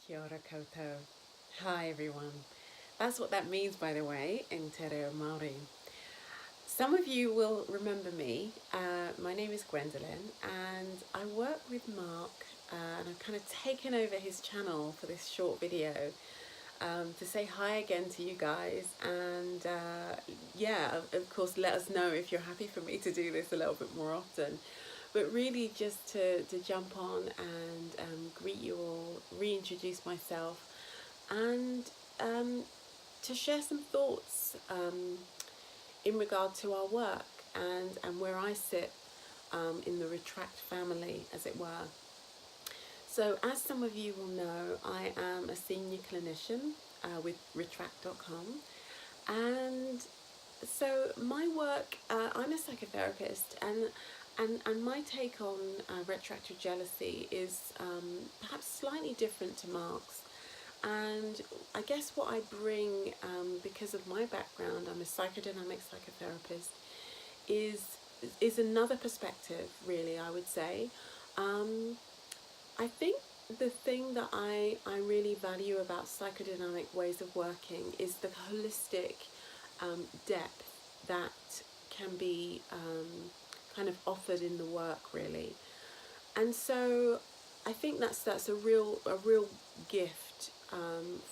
Kia ora koutou. Hi everyone. That's what that means, by the way, in Te Reo Māori. Some of you will remember me. My name is Gwendoline and I work with Mark and I've kind of taken over his channel for this short video to say hi again to you guys and yeah, of course let us know if you're happy for me to do this a little bit more often. But really just to jump on and greet you all, reintroduce myself and to share some thoughts in regard to our work and where I sit in the Retr-Act family, as it were. So as some of you will know, I am a senior clinician with Retr-Act.com, and so my work, I'm a psychotherapist, and my take on retroactive jealousy is perhaps slightly different to Mark's. And I guess what I bring, because of my background, I'm a psychodynamic psychotherapist, is another perspective, really, I would say. I think the thing that I really value about psychodynamic ways of working is the holistic depth that can be kind of offered in the work, really. And so I think that's a real gift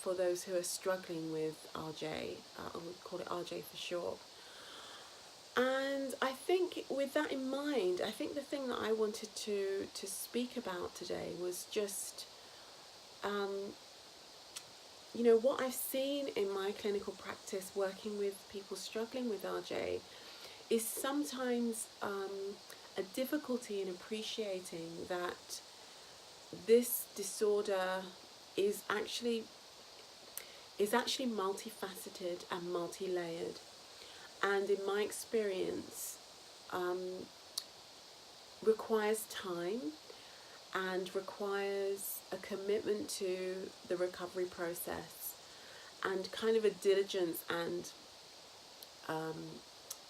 for those who are struggling with RJ. I'll call it RJ for short. And I think with that in mind, I think the thing that I wanted to speak about today was just you know, what I've seen in my clinical practice working with people struggling with RJ is sometimes a difficulty in appreciating that this disorder is actually multifaceted and multi-layered, and in my experience requires time and requires a commitment to the recovery process and kind of a diligence and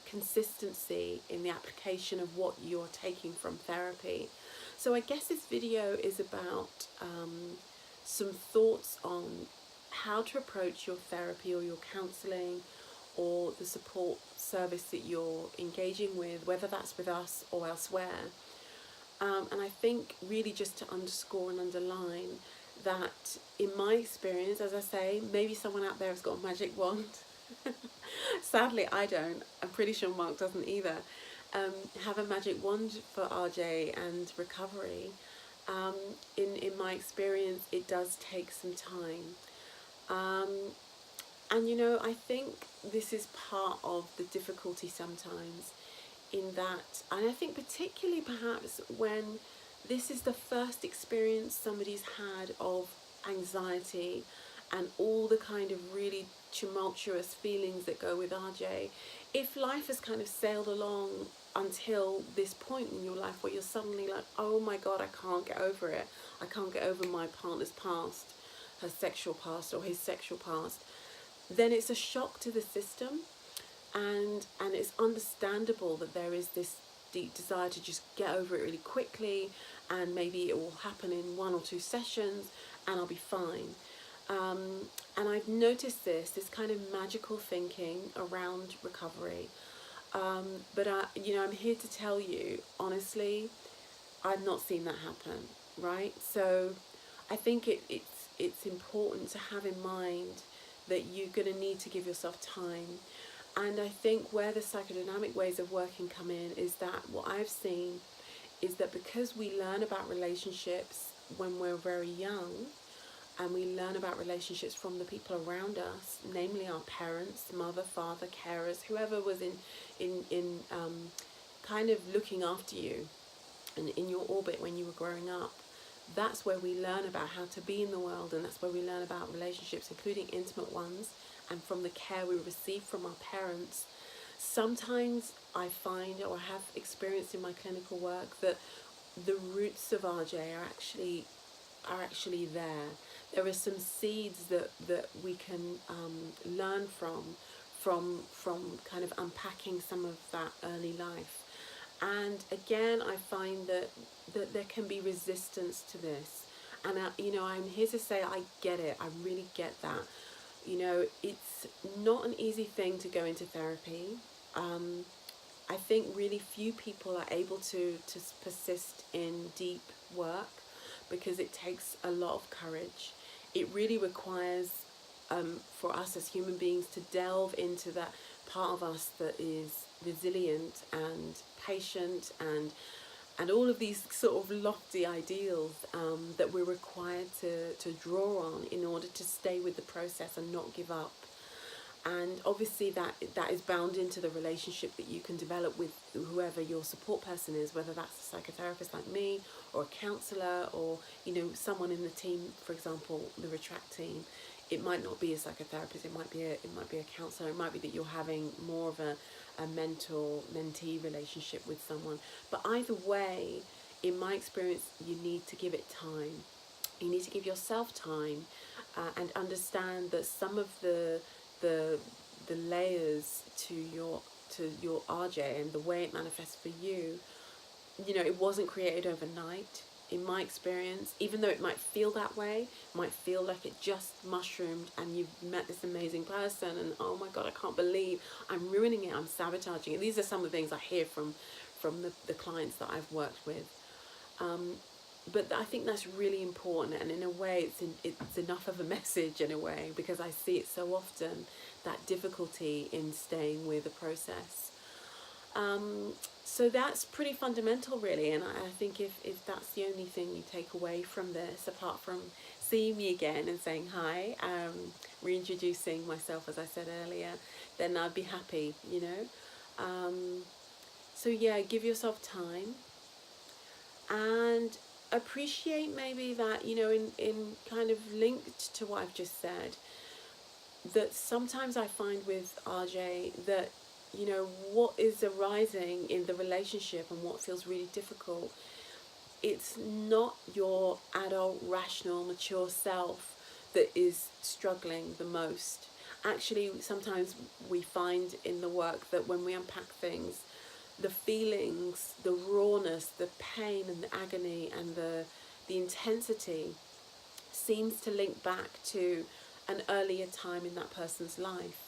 consistency in the application of what you're taking from therapy. So I guess this video is about some thoughts on how to approach your therapy or your counselling or the support service that you're engaging with, whether that's with us or elsewhere. And I think really just to underscore and underline that in my experience, as I say, maybe someone out there has got a magic wand. Sadly, I don't. I'm pretty sure Mark doesn't either. Have a magic wand for RJ and recovery. In my experience, it does take some time. And you know, I think this is part of the difficulty sometimes in that, and I think particularly perhaps when this is the first experience somebody's had of anxiety and all the kind of really tumultuous feelings that go with RJ, if life has kind of sailed along until this point in your life where you're suddenly like, oh my God, I can't get over it. I can't get over my partner's past, her sexual past or his sexual past, then it's a shock to the system. And it's understandable that there is this deep desire to just get over it really quickly, and maybe it will happen in 1 or 2 sessions and I'll be fine. And I've noticed this kind of magical thinking around recovery. But you know, I'm here to tell you, honestly, I've not seen that happen, right? So I think it's important to have in mind that you're going to need to give yourself time. And I think where the psychodynamic ways of working come in is that what I've seen is that because we learn about relationships when we're very young, and we learn about relationships from the people around us, namely our parents, mother, father, carers, whoever was in kind of looking after you and in your orbit when you were growing up, that's where we learn about how to be in the world, and that's where we learn about relationships, including intimate ones, and from the care we receive from our parents. Sometimes I find, or have experienced in my clinical work, that the roots of RJ are actually there. There are some seeds that we can learn from kind of unpacking some of that early life. And again, I find that there can be resistance to this. And you know, I'm here to say I get it. I really get that. You know, it's not an easy thing to go into therapy. I think really few people are able to persist in deep work, because it takes a lot of courage. It really requires, for us as human beings, to delve into that part of us that is resilient and patient, and all of these sort of lofty ideals, that we're required to draw on in order to stay with the process and not give up. And obviously that is bound into the relationship that you can develop with whoever your support person is, whether that's a psychotherapist like me, or a counsellor, or, you know, someone in the team, for example, the Retr-Act team. It might not be a psychotherapist, it might be a counsellor, it might be that you're having more of a mentor-mentee relationship with someone. But either way, in my experience, you need to give it time. You need to give yourself time, and understand that some of the layers to your RJ and the way it manifests for you, you know, it wasn't created overnight. In my experience, even though it might feel that way, might feel like it just mushroomed and you've met this amazing person and, oh my God, I can't believe I'm ruining it, I'm sabotaging it. These are some of the things I hear from the clients that I've worked with. But I think that's really important, and in a way it's enough of a message in a way, because I see it so often, that difficulty in staying with the process. So that's pretty fundamental, really, and I think if that's the only thing you take away from this, apart from seeing me again and saying hi, reintroducing myself as I said earlier, then I'd be happy, you know. So yeah, give yourself time, and appreciate maybe that, you know, in kind of linked to what I've just said, that sometimes I find with RJ that, you know, what is arising in the relationship and what feels really difficult, it's not your adult, rational, mature self that is struggling the most. Actually, sometimes we find in the work that when we unpack things, the feelings, the rawness, the pain and the agony and the intensity seems to link back to an earlier time in that person's life.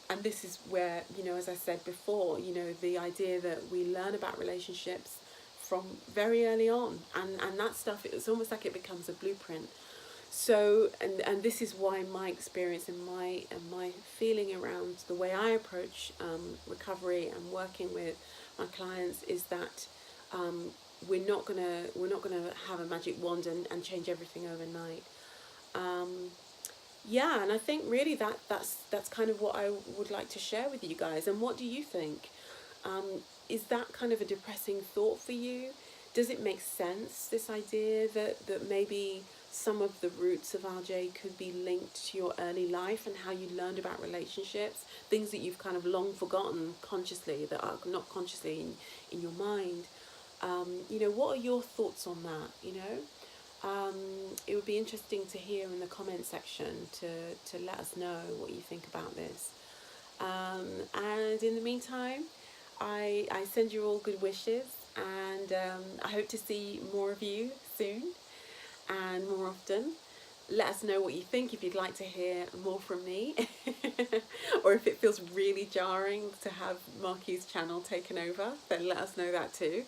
And this is where, you know, as I said before, you know, the idea that we learn about relationships from very early on, and that stuff, it's almost like it becomes a blueprint. So, and this is why my experience and my feeling around the way I approach recovery and working with my clients is that we're not gonna have a magic wand and change everything overnight. Yeah, and I think really that's kind of what I would like to share with you guys. And what do you think? Is that kind of a depressing thought for you? Does it make sense, this idea that maybe some of the roots of RJ could be linked to your early life and how you learned about relationships, things that you've kind of long forgotten consciously, that are not consciously in your mind? You know, what are your thoughts on that, you know? It would be interesting to hear in the comment section to let us know what you think about this. And in the meantime, I send you all good wishes, and I hope to see more of you soon and more often. Let us know what you think, if you'd like to hear more from me or if it feels really jarring to have Markie's channel taken over, then let us know that too.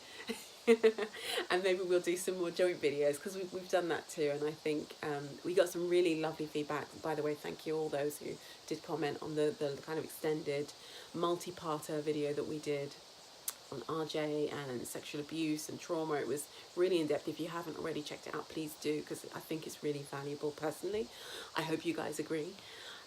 And maybe we'll do some more joint videos, because we've done that too, and I think we got some really lovely feedback. By the way, thank you all those who did comment on the kind of extended multi-parter video that we did on RJ and sexual abuse and trauma. It was really in-depth. If you haven't already checked it out, please do, because I think it's really valuable personally. I hope you guys agree.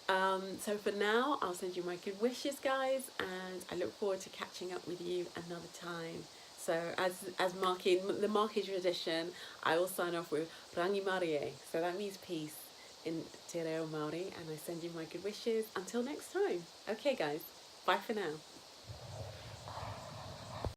So for now, I'll send you my good wishes, guys, and I look forward to catching up with you another time. So as Markie, the Markie tradition, I will sign off with Rangimarie. So that means peace in Te Reo Māori, and I send you my good wishes until next time. Okay guys, bye for now.